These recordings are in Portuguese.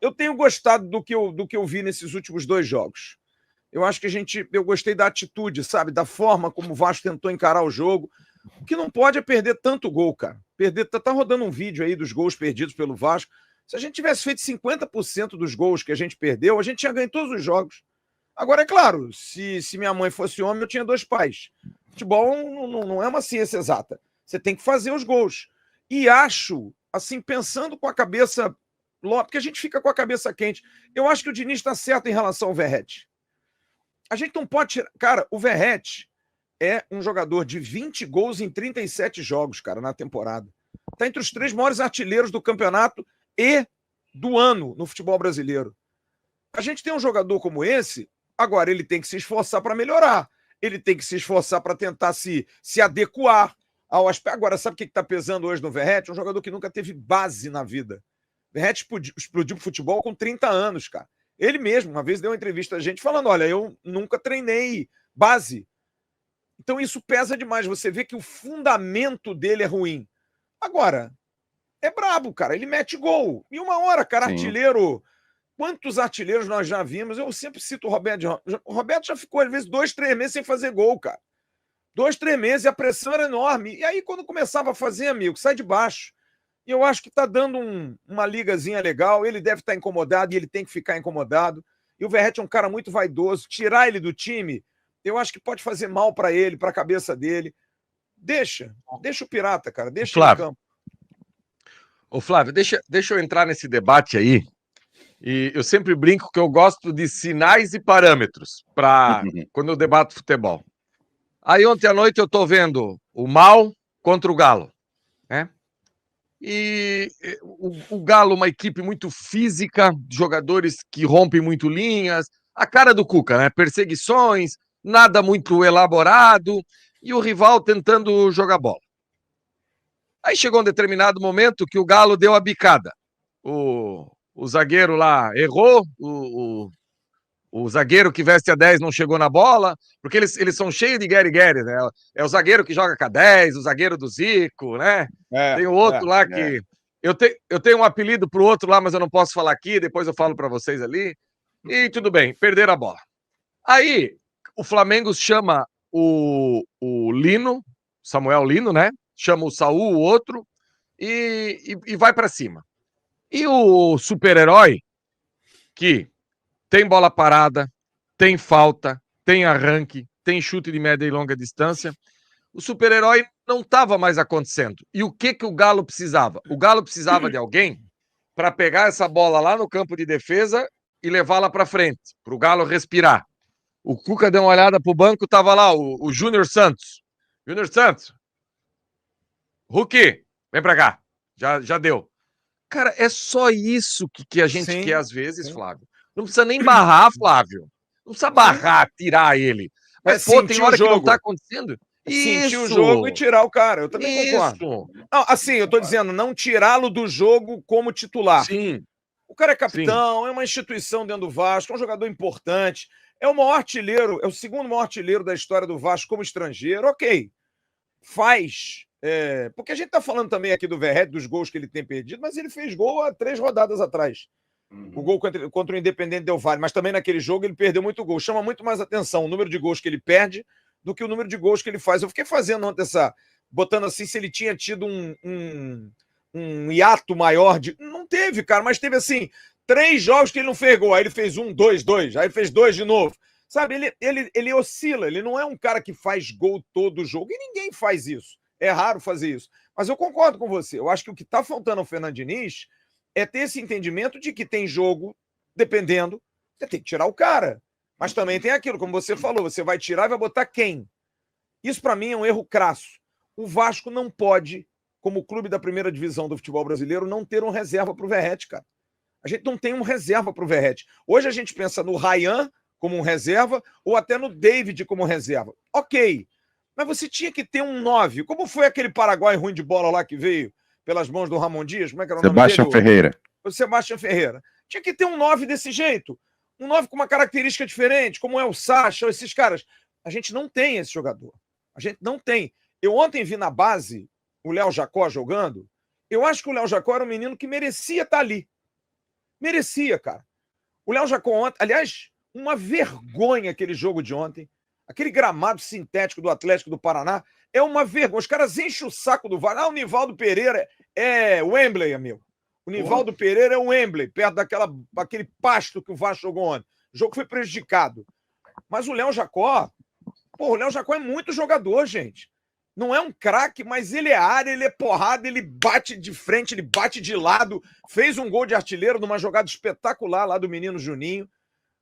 eu tenho gostado do que eu vi nesses últimos 2 jogos. Eu acho que eu gostei da atitude, sabe? Da forma como o Vasco tentou encarar o jogo. O que não pode é perder tanto gol, cara. Tá rodando um vídeo aí dos gols perdidos pelo Vasco. Se a gente tivesse feito 50% dos gols que a gente perdeu, a gente tinha ganho todos os jogos. Agora, é claro, se minha mãe fosse homem, eu tinha 2 pais. Futebol não é uma ciência exata. Você tem que fazer os gols. E acho, assim, pensando com a cabeça... Porque a gente fica com a cabeça quente. Eu acho que o Diniz está certo em relação ao Verratti. A gente não pode tirar... Cara, o Verratti é um jogador de 20 gols em 37 jogos, cara, na temporada. Está entre os 3 maiores artilheiros do campeonato e do ano no futebol brasileiro. A gente tem um jogador como esse, agora ele tem que se esforçar para melhorar. Ele tem que se esforçar para tentar se adequar ao aspecto. Agora, sabe o que está pesando hoje no Verratti? Um jogador que nunca teve base na vida. O Verratti explodiu pro futebol com 30 anos, cara. Ele mesmo, uma vez deu uma entrevista a gente falando, olha, eu nunca treinei base. Então isso pesa demais. Você vê que o fundamento dele é ruim. Agora, é brabo, cara. Ele mete gol. E uma hora, cara, Sim. artilheiro... Quantos artilheiros nós já vimos? Eu sempre cito o Roberto. O Roberto já ficou, às vezes, 2, 3 meses sem fazer gol, cara. 2, 3 meses e a pressão era enorme. E aí, quando começava a fazer, amigo, sai de baixo. E eu acho que tá dando uma ligazinha legal. Ele deve estar incomodado e ele tem que ficar incomodado. E o Verratti é um cara muito vaidoso. Tirar ele do time, eu acho que pode fazer mal para ele, para a cabeça dele. Deixa o Pirata, cara. Deixa ele em campo. Ô, Flávio, deixa eu entrar nesse debate aí. E eu sempre brinco que eu gosto de sinais e parâmetros para quando eu debato futebol. Aí ontem à noite eu tô vendo o Mal contra o Galo, né? E o Galo, uma equipe muito física, jogadores que rompem muito linhas, a cara do Cuca, né? Perseguições, nada muito elaborado, e o rival tentando jogar bola. Aí chegou um determinado momento que o Galo deu a bicada. O zagueiro lá errou, o zagueiro que veste a 10 não chegou na bola, porque eles são cheios de gueri-gueri, né? É o zagueiro que joga com a 10, o zagueiro do Zico, né? Tem o outro lá que... Eu tenho um apelido pro outro lá, mas eu não posso falar aqui, depois eu falo para vocês ali. E tudo bem, perderam a bola. Aí, o Flamengo chama o Lino, Samuel Lino, né? Chama o Saul, o outro, e vai para cima. E o super-herói, que tem bola parada, tem falta, tem arranque, tem chute de média e longa distância, o super-herói não estava mais acontecendo. E o que o Galo precisava? O Galo precisava de alguém para pegar essa bola lá no campo de defesa e levá-la para frente, para o Galo respirar. O Cuca deu uma olhada pro banco, tava lá o Júnior Santos. Júnior Santos. Hulk, vem pra cá. Já deu. Cara, é só isso que a gente quer às vezes, Flávio. Não precisa nem barrar, Flávio. Não precisa barrar, tirar ele. Mas, pô, tem hora que não tá acontecendo. Sentir o jogo e tirar o cara. Eu também concordo. Não, assim, eu tô dizendo, não tirá-lo do jogo como titular. Sim. O cara é capitão, é uma instituição dentro do Vasco, é um jogador importante, é o maior artilheiro, é o segundo maior artilheiro da história do Vasco como estrangeiro. Ok, faz. Porque a gente tá falando também aqui do Verratti, dos gols que ele tem perdido, mas ele fez gol há 3 rodadas atrás. O gol contra o Independente Del Valle, mas também naquele jogo ele perdeu muito gol. Chama muito mais atenção o número de gols que ele perde do que o número de gols que ele faz. Eu fiquei fazendo ontem botando assim se ele tinha tido um hiato maior de... Não teve, cara, mas teve assim 3 jogos que ele não fez gol. Aí ele fez 1, 2, 2, aí ele fez 2 de novo. Sabe, ele oscila, ele não é um cara que faz gol todo jogo, e ninguém faz isso. É raro fazer isso. Mas eu concordo com você. Eu acho que o que está faltando ao Fernando Diniz é ter esse entendimento de que tem jogo, dependendo, você tem que tirar o cara. Mas também tem aquilo, como você falou, você vai tirar e vai botar quem? Isso, para mim, é um erro crasso. O Vasco não pode, como clube da primeira divisão do futebol brasileiro, não ter um reserva para o Verratti, cara. A gente não tem um reserva para o Verratti. Hoje a gente pensa no Ryan como um reserva ou até no David como reserva. Ok, mas você tinha que ter um 9. Como foi aquele paraguai ruim de bola lá que veio pelas mãos do Ramon Dias? Como é que era o nome dele? Sebastião Ferreira. O Sebastião Ferreira. Tinha que ter um 9 desse jeito. Um 9 com uma característica diferente, como é o Sacha, esses caras. A gente não tem esse jogador. A gente não tem. Eu ontem vi na base o Léo Jacó jogando. Eu acho que o Léo Jacó era um menino que merecia estar ali. Merecia, cara. O Léo Jacó ontem, aliás, uma vergonha aquele jogo de ontem. Aquele gramado sintético do Atlético do Paraná é uma vergonha. Os caras enchem o saco do VAR. O Nivaldo Pereira é Wembley, amigo. O Nivaldo Pereira é o Wembley, perto daquele pasto que o Vasco jogou ontem. O jogo foi prejudicado. Mas o Léo Jacó, o Léo Jacó é muito jogador, gente. Não é um craque, mas ele é área, ele é porrada, ele bate de frente, ele bate de lado. Fez um gol de artilheiro numa jogada espetacular lá do menino Juninho.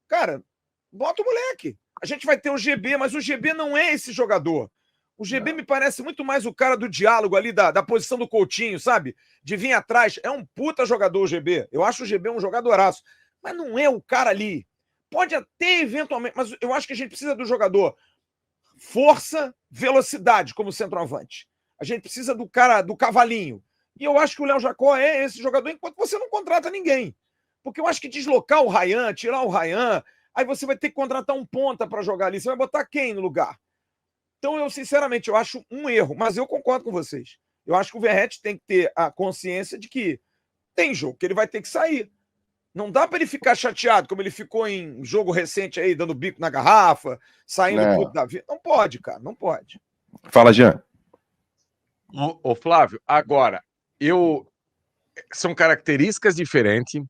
Cara, bota o moleque. A gente vai ter o GB, mas o GB não é esse jogador. O GB me parece muito mais o cara do diálogo ali, da posição do Coutinho, sabe? De vir atrás. É um puta jogador o GB. Eu acho o GB um jogadoraço. Mas não é o cara ali. Pode até eventualmente, mas eu acho que a gente precisa do jogador força, velocidade como centroavante. A gente precisa do cara, do cavalinho. E eu acho que o Léo Jacó é esse jogador enquanto você não contrata ninguém. Porque eu acho que deslocar o Ryan, tirar o Ryan, aí você vai ter que contratar um ponta para jogar ali. Você vai botar quem no lugar? Então, eu, sinceramente, eu acho um erro. Mas eu concordo com vocês. Eu acho que o Verratti tem que ter a consciência de que tem jogo que ele vai ter que sair. Não dá para ele ficar chateado, como ele ficou em jogo recente aí, dando bico na garrafa, saindo puto da vida. Não pode, cara, não pode. Fala, Jean. Ô, Flávio, agora, são características diferentes,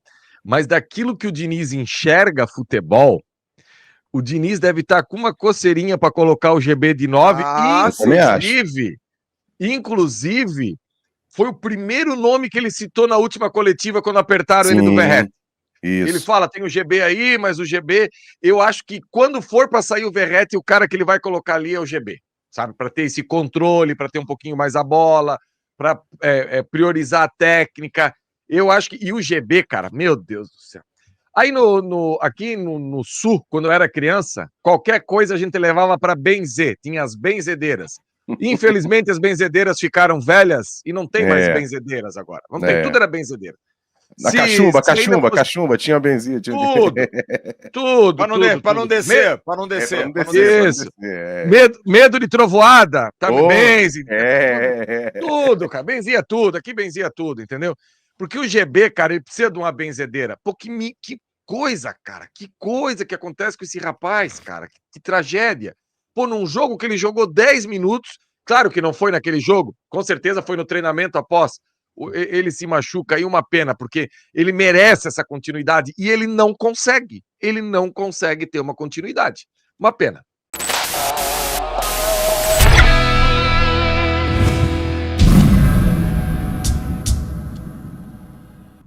mas daquilo que o Diniz enxerga futebol, o Diniz deve estar com uma coceirinha para colocar o GB de 9, inclusive, foi o primeiro nome que ele citou na última coletiva quando apertaram ele do Verratti. Isso. Ele fala, tem o GB aí, mas o GB, eu acho que quando for para sair o Verratti, o cara que ele vai colocar ali é o GB, sabe? Para ter esse controle, para ter um pouquinho mais a bola, para priorizar a técnica. Eu acho que. E o GB, cara, meu Deus do céu. Aí aqui no Sul, quando eu era criança, qualquer coisa a gente levava para benzer, tinha as benzedeiras. Infelizmente, as benzedeiras ficaram velhas e não tem mais benzedeiras agora. Não tem, tudo era benzedeira. Na cachumba, tinha benzina. Tudo. Para não descer. Isso. Medo de trovoada, tá? Benze. Tudo, cara. Benzia tudo. Aqui benzia tudo, entendeu? Porque o GB, cara, ele precisa de uma benzedeira. Pô, que coisa, cara. Que coisa que acontece com esse rapaz, cara. Que tragédia. Pô, num jogo que ele jogou 10 minutos, claro que não foi naquele jogo, com certeza foi no treinamento após. Ele se machuca aí, uma pena, porque ele merece essa continuidade e ele não consegue. Ele não consegue ter uma continuidade. Uma pena.